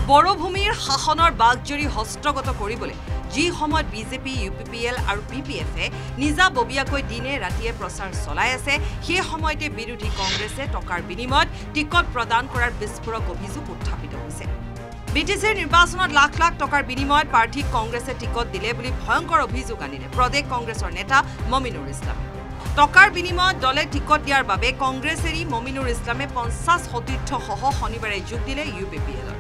বড়ভূমিৰ শাসনৰ বাগজৰি হস্তগত কৰিবলৈ যি সময়ত বিজেপি ইউপিপিএল আৰু পিপিএফে নিজাববীয়াকৈ দিনে ৰাতিয়ে প্ৰচাৰ চলাই আছে সেই সময়তে বিৰোধী কংগ্ৰেছে টকাৰ বিনিময়ত টিকট প্ৰদান কৰাৰ বিস্ফোৰক অভিযোগ উত্থাপিত হৈছে বিটিচিৰ নিৰ্বাচনত লাখ লাখ টকাৰ বিনিময়ত প্ৰাৰ্থীক কংগ্ৰেছে টিকট দিলে বুলি ভয়ংকৰ অভিযোগ আনিলে প্ৰদেশ কংগ্ৰেছৰ নেতা মমিনুৰ ইছলাম টকাৰ বিনিময়ত দলে টিকট দিয়াৰ বাবে কংগ্ৰেছ এৰি মমিনুৰ ইছলামে 50 সতীৰ্থ সহ শনিবাৰে যোগ দিলে ইউপিপিএলৰ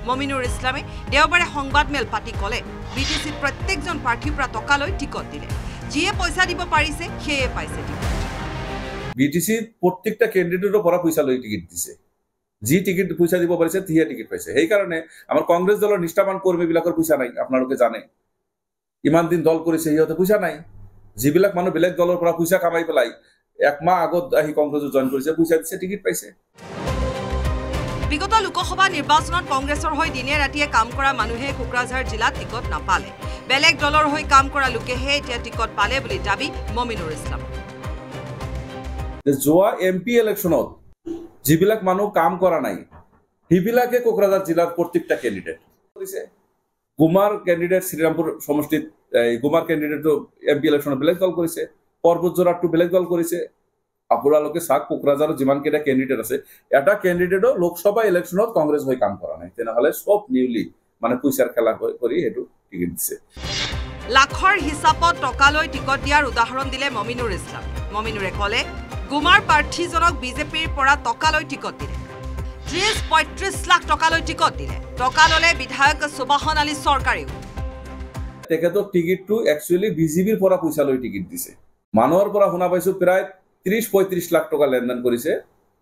মমিনুৰ ইছলামে দেওবাৰে সংবাদমেল পাতি ক'লে বিটিচিত প্ৰত্যেকজন প্ৰাৰ্থীৰ পৰা টকা লৈ টিকট দিলে যিয়ে পইচা দিব পাৰিছে সেয়ে পাইছে টিকট বিটিচি প্ৰত্যেকটা ক্যান্ডিডেটৰ পৰা পইচা লৈ টিকট দিছে যি টিকট পইচা দিব পাৰিছে তিহে টিকট পাইছে সেই কাৰণে আমাৰ কংগ্ৰেছ দলৰ নিষ্ঠাবান কৰ্মীবিলাকৰ পইচা নাই আপোনালোকে জানে ইমান দিন দল কৰিছে হিয়তে পইচা নাই যিবিলাক মানুহ বেলেগ দলৰ পৰা পইচা কামাই পেলাই এক মাহ আগত আহি কংগ্ৰেছত জয়েন কৰিছে পইচা দিছে টিকট পাইছে বিগত লোকসভা নিৰ্বাচনত কংগ্ৰেছৰ হৈ দিনে ৰাতিয়ে কাম কৰা মানুহে কোকৰাঝাৰ জিলাত টিকট নাপালে বেলেগ দলৰ হৈ কাম কৰা লোকেহে এতিয়া টিকট পালে বুলি দাবী মমিনুৰ ইছলাম যোৱা এমপি ইলেকশ্যনত যিবিলাক মানুহ কাম কৰা নাই হিবিলাকে কোকৰাঝাৰ জিলাৰ প্ৰত্যেকটা ক্যান্ডিডেট কৰিছে গুমাৰ ক্যান্ডিডেট শ্ৰীৰামপুৰ সমষ্টিত গুমাৰ ক্যান্ডিডেটটো এমপি ইলেকশ্যনত বেলেগ দল কৰিছে পৰ্বতজোৰাটো বেলেগ দল কৰিছে আপোনালোকে সাক কোকৰাঝাৰৰ যিমান কেইটা ক্যান্ডিডেট আছে এটা ক্যান্ডিডেটও লোকসভা ইলেকশ্যনত কংগ্ৰেছ হৈ কাম কৰা নাই তেনেহলে সব নিউলি মানে পইচাৰ খেলা কৰি এটো টিকট দিছে লাখৰ হিচাপত টকা লৈ টিকট দিয়াৰ উদাহৰণ দিলে মমিনুৰ ইছলাম মমিনুৰে ক'লে গুমাৰ প্ৰাৰ্থীজনক বিজেপিৰ পৰা টকা লৈ টিকট দিলে 30-35 লাখ টকা লৈ টিকট দিলে টকা ললে বিধায়ক সুবাহন আলী চৰকাৰেও তেখেতৰ টিকটটো একচুয়ালি বিজেপিৰ পৰা পইচা লৈ টিকট দিছে মানুহৰ পৰা শুনা পাইছো প্ৰায় 30-35 লাখ টকা লেনদেন কৰিছে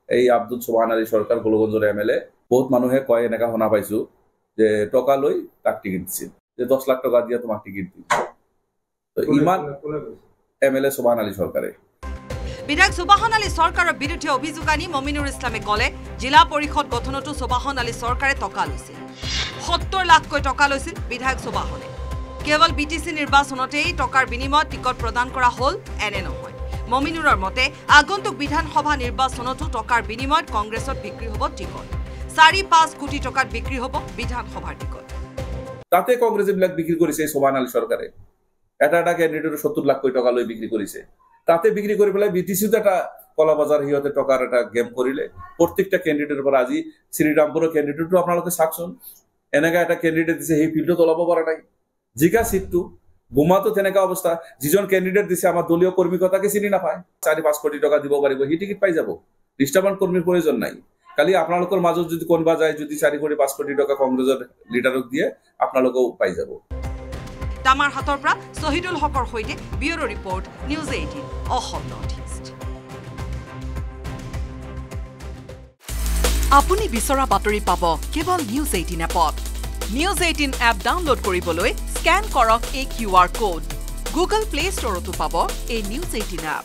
এই আব্দুল সুবহান আলী সৰকাৰ গোলগঞ্জৰ এমএলএ বহুত মানুহে কয় এনেকা শুনা পাইছো যে টকা লৈ তাক টিকট দিছিল যে 10 লাখ টকা দিয়া তোমাক টিকট দিম তো ইমান এমএলএ সুবহান আলী সরকারে বিধায়ক সুবাহন আলী সৰকাৰৰ বিৰুদ্ধে অভিযোগ আনি মমিনুৰ ইছলামে ক'লে জিলা পৰিষদ গঠনতো সুবাহন আলী সৰকাৰে টকা লৈছিল 70 লাখকৈ টকা লৈছিল বিধায়ক সুবাহনে কেৱল বিটিচি নিৰ্বাচনতেই টকাৰ বিনিময়ত টিকট প্ৰদান কৰা হ'ল এনে নহয় মমিনুৰৰ মতে আগন্তুক বিধানসভা নিৰ্বাচনতো টকাৰ বিনিময়ত কংগ্ৰেছত বিক্ৰী হ'ব টিকট 4-5 কোটি টকাত বিক্ৰী হ'ব বিধানসভাৰ টিকট তাতে কংগ্ৰেছে বিলাক বিক্ৰী কৰিছে সুবহান আলী সৰকাৰে এটা ক্যান্ডিডেটৰ 70 লাখ টকা লৈ বিক্ৰী কৰিছে তাতে বিক্ৰী কৰি পেলাই বিটিচিত এটা কলা বাজাৰ হিয়তে টকাৰ এটা গেম কৰিলে প্ৰত্যেকটা ক্যান্ডিডেটৰ পৰা আজি শ্ৰীৰামপুৰৰ ক্যান্ডিডেটটো আপোনালোকে চাকচোন এনেকা এটা ক্যান্ডিডেট দিছে সেই ফিল্ডত ওলাব পৰা নাই জিকা সিটটো গুমাতো তেনেকা অৱস্থা যিজন ক্যান্ডিডেট দিছে আমাৰ দলীয় কৰ্মী কথাকে চিনি নাপায় 4-5 কোটি টকা দিব পাৰিব হি টিকট পাই যাব নিষ্ঠাবান কৰ্মীৰ প্ৰয়োজন নাই কালি আপোনালোকৰ মাজত যদি কোনবা যায় যদি 4-5 কোটি টকা কংগ্ৰেছৰ লিডাৰক দিয়ে আপোনালোকও পাই যাব তামাৰ হাতৰ পৰা শহীদুল হকৰ হৈতে bureau report news 18 Assam North East আপুনি বিচৰা বাতৰি পাব কেৱল নিউজ 18 এপত নিউজ 18 এপ ডাউনলোড কৰিবলৈ স্ক্যান কৰক এই QR কোড গুগল প্লে ষ্টৰতো পাব এই নিউজ 18 এপ